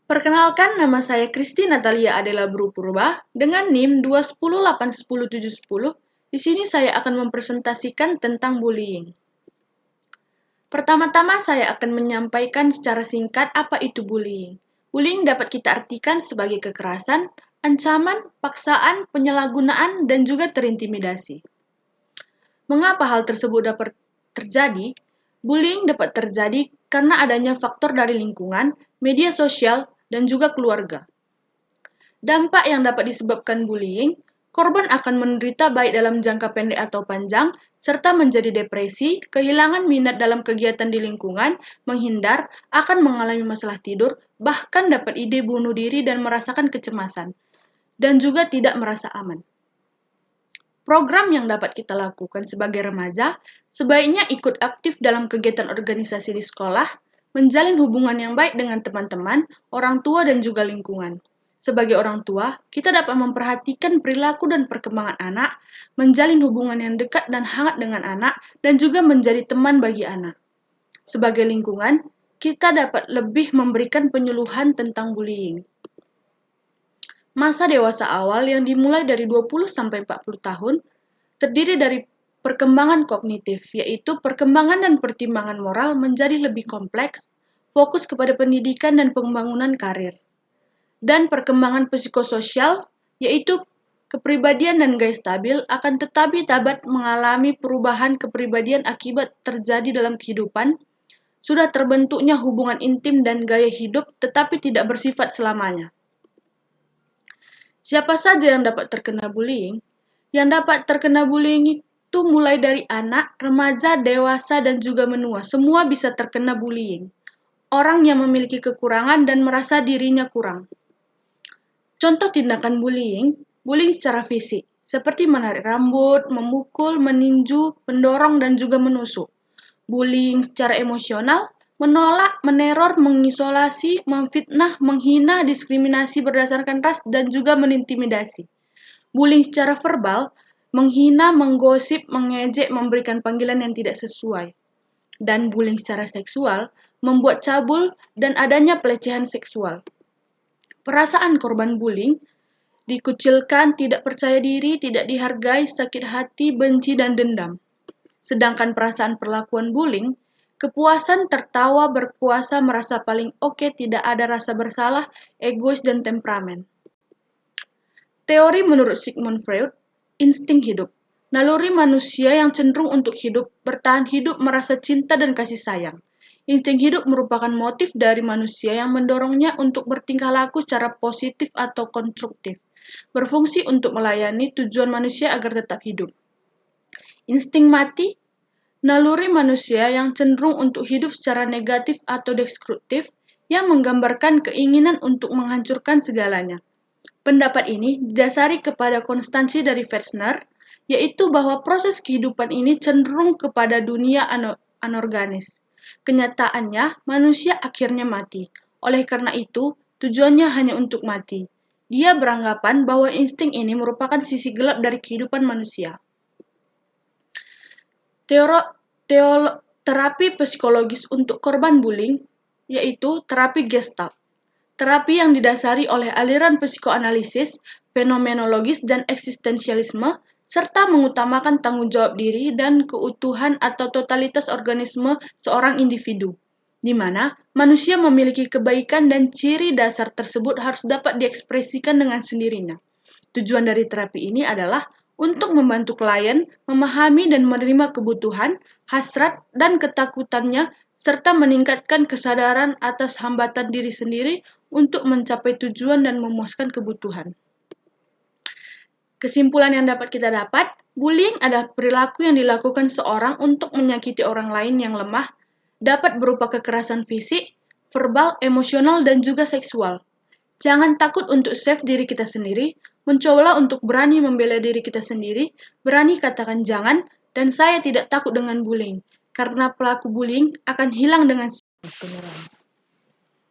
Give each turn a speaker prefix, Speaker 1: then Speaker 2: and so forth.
Speaker 1: Perkenalkan, nama saya Kristi Natalia Adela Bru Purba dengan NIM 210810710. Di sini saya akan mempresentasikan tentang bullying. Pertama-tama saya akan menyampaikan secara singkat apa itu bullying. Bullying dapat kita artikan sebagai kekerasan, ancaman, paksaan, penyalahgunaan, dan juga terintimidasi. Mengapa hal tersebut dapat terjadi? Bullying dapat terjadi karena adanya faktor dari lingkungan, media sosial, dan juga keluarga. Dampak yang dapat disebabkan bullying, korban akan menderita baik dalam jangka pendek atau panjang, serta menjadi depresi, kehilangan minat dalam kegiatan di lingkungan, menghindar, akan mengalami masalah tidur, bahkan dapat ide bunuh diri dan merasakan kecemasan, dan juga tidak merasa aman. Program yang dapat kita lakukan sebagai remaja, sebaiknya ikut aktif dalam kegiatan organisasi di sekolah, menjalin hubungan yang baik dengan teman-teman, orang tua, dan juga lingkungan. Sebagai orang tua, kita dapat memperhatikan perilaku dan perkembangan anak, menjalin hubungan yang dekat dan hangat dengan anak, dan juga menjadi teman bagi anak. Sebagai lingkungan, kita dapat lebih memberikan penyuluhan tentang bullying. Masa dewasa awal yang dimulai dari 20 sampai 40 tahun terdiri dari perkembangan kognitif, yaitu perkembangan dan pertimbangan moral menjadi lebih kompleks, fokus kepada pendidikan dan pembangunan karir. Dan perkembangan psikososial, yaitu kepribadian dan gaya stabil, akan tetapi dapat mengalami perubahan kepribadian akibat terjadi dalam kehidupan, sudah terbentuknya hubungan intim dan gaya hidup tetapi tidak bersifat selamanya. Siapa saja yang dapat terkena bullying? Yang dapat terkena bullying itu mulai dari anak, remaja, dewasa, dan juga menua. Semua bisa terkena bullying. Orang yang memiliki kekurangan dan merasa dirinya kurang. Contoh tindakan bullying secara fisik, seperti menarik rambut, memukul, meninju, mendorong, dan juga menusuk. Bullying secara emosional, menolak, meneror, mengisolasi, memfitnah, menghina, diskriminasi berdasarkan ras, dan juga menintimidasi. Bullying secara verbal, menghina, menggosip, mengejek, memberikan panggilan yang tidak sesuai. Dan bullying secara seksual, membuat cabul, dan adanya pelecehan seksual. Perasaan korban bullying, dikucilkan, tidak percaya diri, tidak dihargai, sakit hati, benci, dan dendam. Sedangkan perasaan perlakuan bullying, kepuasan, tertawa, berkuasa, merasa paling oke, tidak ada rasa bersalah, egois, dan temperamen. Teori menurut Sigmund Freud, insting hidup. Naluri manusia yang cenderung untuk hidup, bertahan hidup, merasa cinta dan kasih sayang. Insting hidup merupakan motif dari manusia yang mendorongnya untuk bertingkah laku secara positif atau konstruktif, berfungsi untuk melayani tujuan manusia agar tetap hidup. Insting mati, naluri manusia yang cenderung untuk hidup secara negatif atau destruktif, yang menggambarkan keinginan untuk menghancurkan segalanya. Pendapat ini didasari kepada konstansi dari Fechner, yaitu bahwa proses kehidupan ini cenderung kepada dunia anorganis. Kenyataannya, manusia akhirnya mati. Oleh karena itu, tujuannya hanya untuk mati. Dia beranggapan bahwa insting ini merupakan sisi gelap dari kehidupan manusia. Terapi psikologis untuk korban bullying, yaitu terapi Gestalt. Terapi yang didasari oleh aliran psikoanalisis, fenomenologis, dan eksistensialisme, serta mengutamakan tanggung jawab diri dan keutuhan atau totalitas organisme seorang individu, di mana manusia memiliki kebaikan dan ciri dasar tersebut harus dapat diekspresikan dengan sendirinya. Tujuan dari terapi ini adalah untuk membantu klien memahami dan menerima kebutuhan, hasrat, dan ketakutannya, serta meningkatkan kesadaran atas hambatan diri sendiri untuk mencapai tujuan dan memuaskan kebutuhan. Kesimpulan yang dapat kita dapat, bullying adalah perilaku yang dilakukan seorang untuk menyakiti orang lain yang lemah, dapat berupa kekerasan fisik, verbal, emosional, dan juga seksual. Jangan takut untuk save diri kita sendiri, mencobalah untuk berani membela diri kita sendiri, berani katakan jangan, dan saya tidak takut dengan bullying, karena pelaku bullying akan hilang dengan penyerahan.